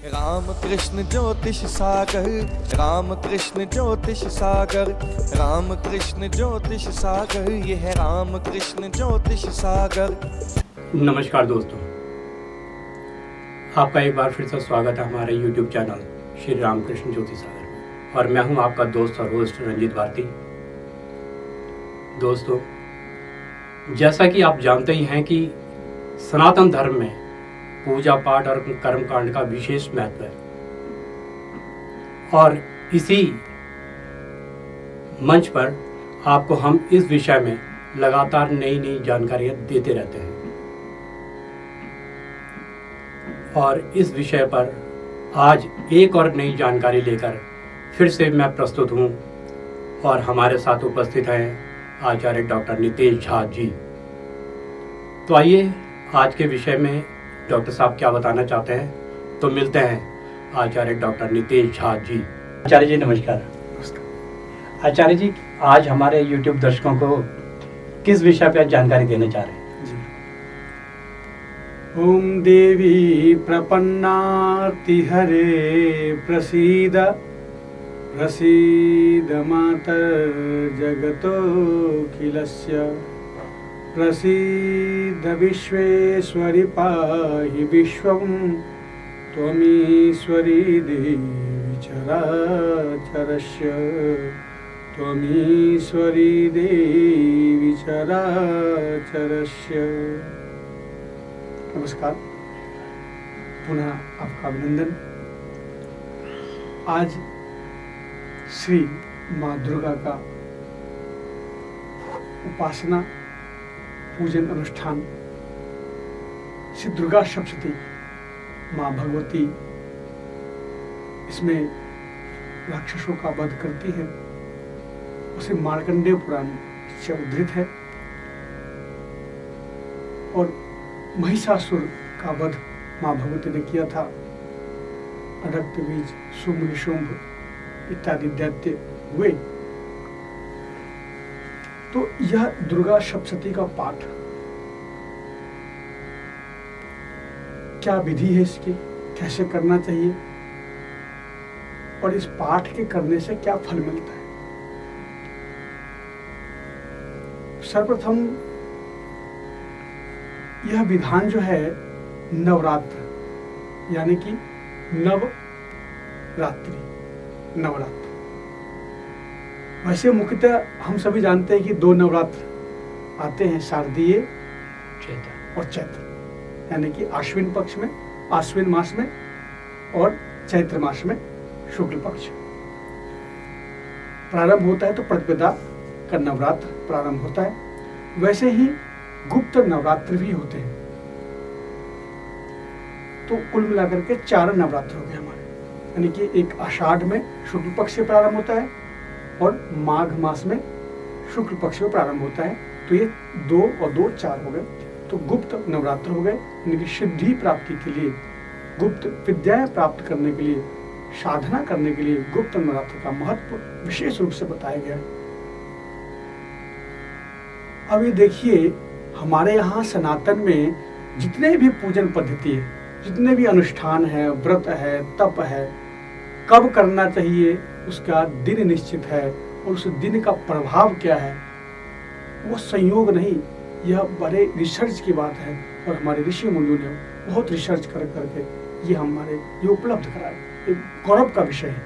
राम कृष्ण ज्योतिष सागर, राम कृष्ण ज्योतिष सागर, राम कृष्ण ज्योतिष सागर, ये है राम कृष्ण ज्योतिष सागर। नमस्कार दोस्तों, आपका एक बार फिर से स्वागत है हमारे YouTube चैनल श्री राम कृष्ण ज्योतिष सागर में। और मैं हूं आपका दोस्त और होस्ट रंजीत भारती। दोस्तों, जैसा कि आप जानते ही हैं कि सनातन धर्म में पूजा पाठ और कर्म कांड का विशेष महत्व है, और इसी मंच पर आपको हम इस विषय में लगातार नई नई जानकारियां देते रहते हैं। और इस विषय पर आज एक और नई जानकारी लेकर फिर से मैं प्रस्तुत हूं, और हमारे साथ उपस्थित हैं आचार्य डॉक्टर नितेश झा जी। तो आइए आज के विषय में डॉक्टर साहब क्या बताना चाहते हैं, तो मिलते हैं आचार्य डॉक्टर नितेश झा जी। आचार्य जी नमस्कार। आचार्य जी, आज हमारे YouTube दर्शकों को किस विषय पर जानकारी देना चाह रहे हैं जी। ओम देवी प्रपन्नाति हरे प्रसीद प्रसीद मातर जगतोऽखिलस्य प्रसीद विश्वेश्वरि पाहि विश्वं त्वमीश्वरी देवी चराचरस्य, त्वमीश्वरी देवी चराचरस्य। नमस्कार, पुनः आपका अभिनंदन। आज श्री माँ दुर्गा का उपासना पूजन अनुष्ठान, श्री दुर्गा सप्तशती माँ भगवती इसमें राक्षसों का वध करती है। उसे मार्कंडेय पुराण से उद्धृत है। और महिषासुर का वध माँ भगवती ने किया था। अरक्त बीज, शुंभ निशुंभ इत्यादि दैत्य हुए। तो यह दुर्गा सप्तशती का पाठ, क्या विधि है इसकी, कैसे करना चाहिए, और इस पाठ के करने से क्या फल मिलता है। सर्वप्रथम यह विधान जो है नवरात्र यानी कि नवरात्र। वैसे मुख्यतः हम सभी जानते हैं कि दो नवरात्र आते हैं, शारदीय और चैत्र, यानी कि आश्विन पक्ष में, आश्विन मास में, और चैत्र मास में शुक्ल पक्ष प्रारंभ होता है। तो प्रतिपदा का नवरात्र प्रारंभ होता है। वैसे ही गुप्त नवरात्र भी होते हैं। तो कुल मिलाकर के 4 नवरात्र हो गए हमारे, यानी कि एक आषाढ़ में शुक्ल पक्ष से प्रारंभ होता है और माघ मास में शुक्ल पक्ष में प्रारंभ होता है। तो ये 2 और 2 4 हो गए। तो गुप्त नवरात्र हो गए, यानी कि सिद्धि प्राप्ति के लिए, गुप्त विद्याएं प्राप्त करने के लिए, साधना करने के लिए गुप्त नवरात्र का महत्व विशेष रूप से बताया गया है। अब ये देखिए, हमारे यहाँ सनातन में जितने भी पूजन पद्धति है, जितने भी अनुष्ठान है, व्रत है, तप है, कब करना चाहिए, उसका दिन निश्चित है, और उस दिन का प्रभाव क्या है, वो संयोग नहीं, यह बड़े रिसर्च की बात है। और हमारे ऋषि मुनियों ने बहुत रिसर्च कर करके ये उपलब्ध कराया। एक गौरव का विषय है।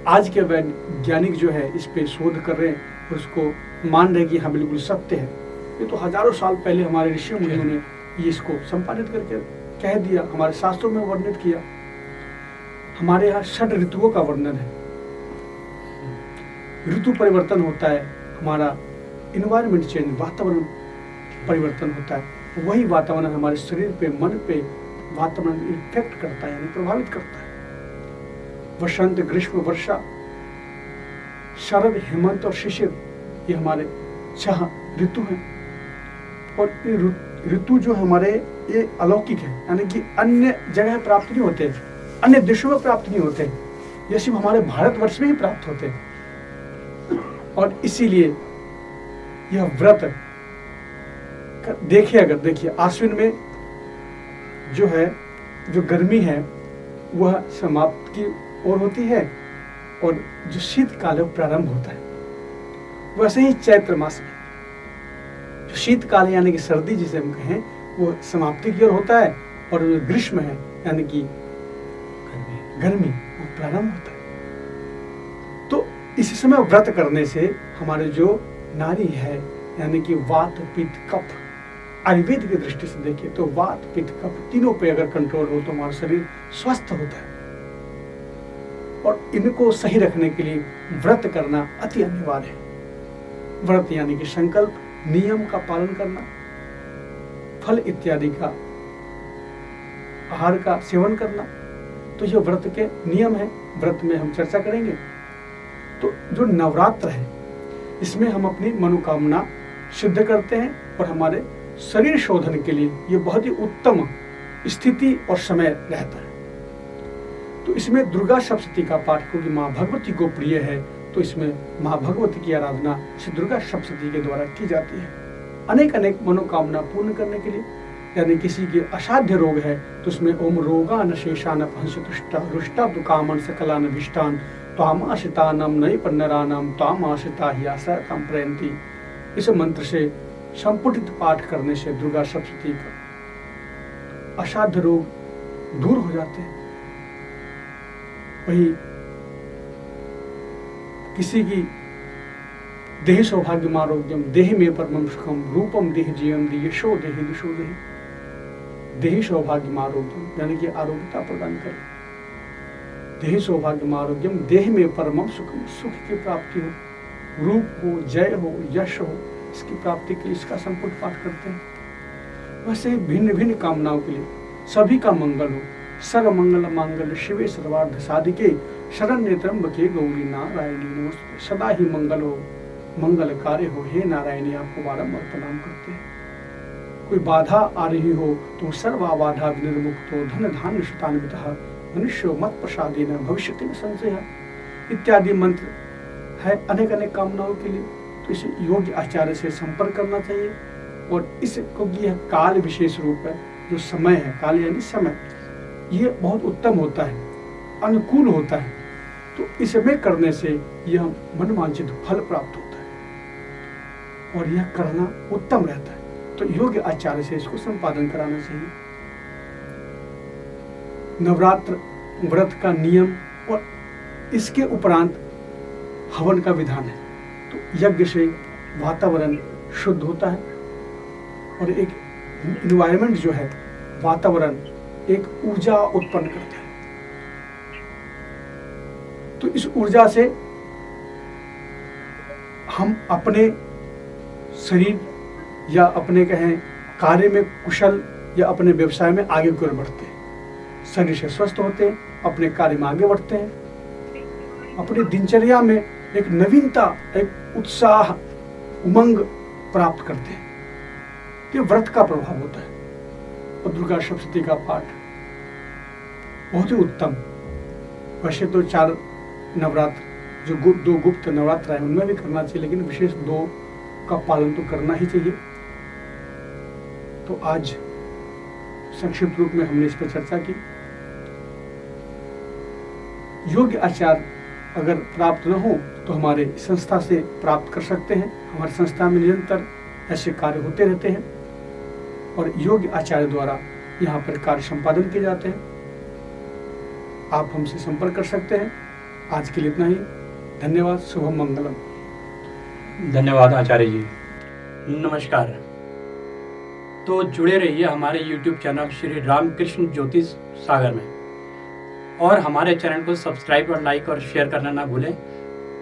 आज के वैज्ञानिक जो है इस पे शोध कर रहे हैं और उसको मान रहे कि हाँ बिल्कुल सत्य है। ये तो हजारों साल पहले हमारे ऋषि मुनियों ने ये इसको संपादित करके कह दिया, हमारे शास्त्रों में वर्णित किया। हमारे यहाँ 6 ऋतुओं का वर्णन है। ऋतु परिवर्तन होता है, हमारा इन्वायरमेंट चेंज, वातावरण परिवर्तन होता है। वही वातावरण हमारे शरीर पे, मन पे वातावरण इफेक्ट करता है, यानी प्रभावित करता है। वसंत, ग्रीष्म, वर्षा, शरद, हेमंत और शिशिर, ये हमारे 6 ऋतु हैं। और ये ऋतु जो हमारे ये अलौकिक है, यानी कि अन्य जगह प्राप्त नहीं होते, अन्य देशों में प्राप्त नहीं होते, ये सिर्फ हमारे भारतवर्ष में ही प्राप्त होते हैं। और इसीलिए यह व्रत देखिए, अगर देखिए आश्विन में जो है, जो गर्मी है वह समाप्त की ओर होती है और जो शीतकाल है वो प्रारंभ होता है। वैसे ही चैत्र मास में जो शीतकाल यानी कि सर्दी जिसे हम कहें वो समाप्ति की ओर होता है, और जो ग्रीष्म है यानी कि गर्मी वो प्रारंभ होता है। तो इस समय व्रत करने से हमारे जो नारी है यानी कि वात पित्त कफ, आयुर्वेद की दृष्टि से देखें तो वात पित्त कफ तीनों पे अगर कंट्रोल हो तो हमारा शरीर स्वस्थ होता है, और इनको सही रखने के लिए व्रत करना अति अनिवार्य है। व्रत यानी कि संकल्प, नियम का पालन करना, फल इत्यादि का आहार का सेवन करना, तो ये व्रत के नियम है। व्रत में हम चर्चा करेंगे। तो जो नवरात्र है इसमें हम अपनी मनोकामना सिद्ध करते हैं, और हमारे शरीर शोधन के लिए ये बहुत ही उत्तम स्थिति और समय रहता है। तो इसमें दुर्गा सप्तशती का पाठ, क्योंकि माँ भगवती को प्रिय है, तो इसमें माँ भगवती की आराधना श्री दुर्गा सप्तशती के द्वारा की जाती है। अनेक अनेक मनोकामना पूर्ण करने के लिए, यानी किसी के असाध्य रोग है तो उसमें ओम रोगान शेषान पंचतुष्टा रुष्टा तु कामन सकलान विष्टान त्वामाश्रितानां नई पन्नरानां त्वामाश्रिता ही आशयतां प्रयन्ति। इस मंत्र से संपुटित पाठ करने से दुर्गा सप्तशती का असाध्य रोग दूर हो जाते हैं। वही किसी की देहि सौभाग्यम आरोग्यम देहि में परमं सुखम रूपम देहि जीवम यशो देहि दिशो देहि। देहि सौभाग्यम आरोग्यम यानी कि आरोग्यता प्रदान करे, देहि सौभाग्यम आरोग्यम देहि में परमं सुखम, सुख की प्राप्ति हो, रूप हो, जय हो, यश हो, इसकी प्राप्ति के लिए इसका संपूर्ण पाठ करते हैं। वैसे भिन्न भिन्न कामनाओं के लिए सभी का मंगल हो। सर्व मंगल मांगल्य शिवे सर्वार्थ साधिके शरण्ये त्र्यंबके गौरी नारायणी नमोस्तुते। सदा ही मंगल हो, मंगल कार्य हो, हे नारायणी आपको बारंबार प्रणाम करते हैं। कोई बाधा आ रही हो तो सर्वा बाधा विनिर्मुक्त हो, धन धान्य शतान्वितः मनुष्यो मत प्रसादेन भविष्यति न संशयः इत्यादि मंत्र है अनेक अनेक कामनाओं के लिए। तो इसे योग्य आचार्य से संपर्क करना चाहिए। और इस क्योंकि यह काल विशेष रूप है, जो समय है, काल यानी समय, ये बहुत उत्तम होता है, अनुकूल होता है। तो इसमें करने से यह मनवांछित फल प्राप्त होता है और यह करना उत्तम रहता है। तो योग्य आचार्य से इसको संपादन कराना चाहिए। नवरात्र व्रत का नियम और इसके उपरांत हवन का विधान है। तो यज्ञ से वातावरण शुद्ध होता है और एक एनवायरनमेंट जो है, वातावरण एक ऊर्जा उत्पन्न करता है। तो इस ऊर्जा से हम अपने शरीर या अपने कहें कार्य में कुशल या अपने व्यवसाय में आगे की ओर बढ़ते हैं, शरीर से स्वस्थ होते हैं, अपने कार्य में आगे बढ़ते हैं, अपनी दिनचर्या में एक नवीनता, एक उत्साह, उमंग प्राप्त करते हैं। ये व्रत का प्रभाव होता है। और दुर्गा सप्तशती का पाठ बहुत ही उत्तम। वैसे तो 4 नवरात्र जो दो गुप्त नवरात्र है उनमें भी करना चाहिए, लेकिन विशेष 2 का पालन तो करना ही चाहिए। तो आज संक्षिप्त रूप में हमने इस पर चर्चा की। योग्य आचार अगर प्राप्त न हो तो हमारे संस्था से प्राप्त कर सकते हैं। हमारी संस्था में निरंतर ऐसे कार्य होते रहते हैं और योग्य आचार्य द्वारा यहाँ पर कार्य संपादन किए जाते हैं। आप हमसे संपर्क कर सकते हैं। आज के लिए इतना ही। धन्यवाद। शुभम मंगलम। धन्यवाद आचार्य जी। नमस्कार। तो जुड़े रहिए हमारे YouTube चैनल श्री रामकृष्ण ज्योतिष सागर में, और हमारे चैनल को सब्सक्राइब और लाइक और शेयर करना ना भूलें,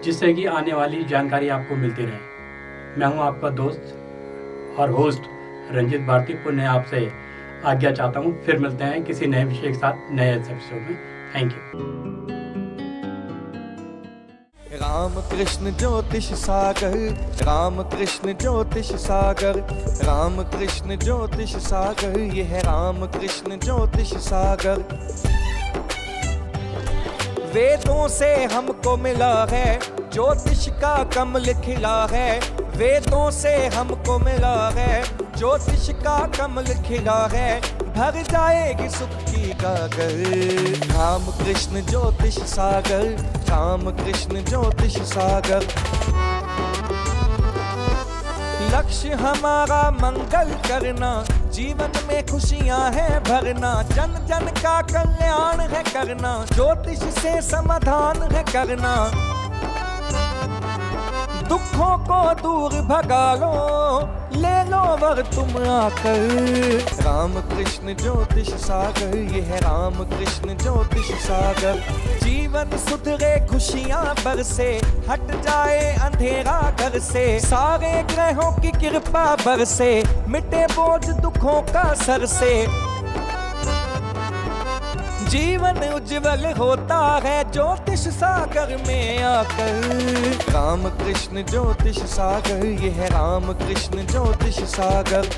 जिससे कि आने वाली जानकारी आपको मिलती रहे। मैं हूं आपका दोस्त और होस्ट रंजित भारती। पुनः आपसे आज्ञा चाहता हूं। फिर मिलते हैं किसी नए विषय के साथ नए एपिसोड में। Thank you. राम कृष्ण ज्योतिष सागर, राम कृष्ण ज्योतिष सागर, राम कृष्ण ज्योतिष सागर, ये है राम कृष्ण ज्योतिष सागर। वेदों से हमको मिला है ज्योतिष का कमल खिला है, वेदों से हमको मिला है ज्योतिष का कमल खिला है। भर जाएगी सुख की गागर। राम कृष्ण ज्योतिष सागर, राम कृष्ण ज्योतिष सागर। लक्ष्य हमारा मंगल करना, जीवन में खुशियां है भरना, जन जन का कल्याण है करना, ज्योतिष से समाधान है करना। दुखों को दूर भगा लो, ले लो वर तुम आकर। राम कृष्ण ज्योतिष सागर, ये है राम कृष्ण ज्योतिष सागर। जीवन सुधरे खुशियां बरसे, हट जाए अंधेरा घर से, सारे ग्रहों की कृपा बरसे, मिटे बोझ दुखों का सर से। जीवन उज्जवल होता है ज्योतिष सागर में आकर। राम कृष्ण ज्योतिष सागर, ये है राम कृष्ण ज्योतिष सागर।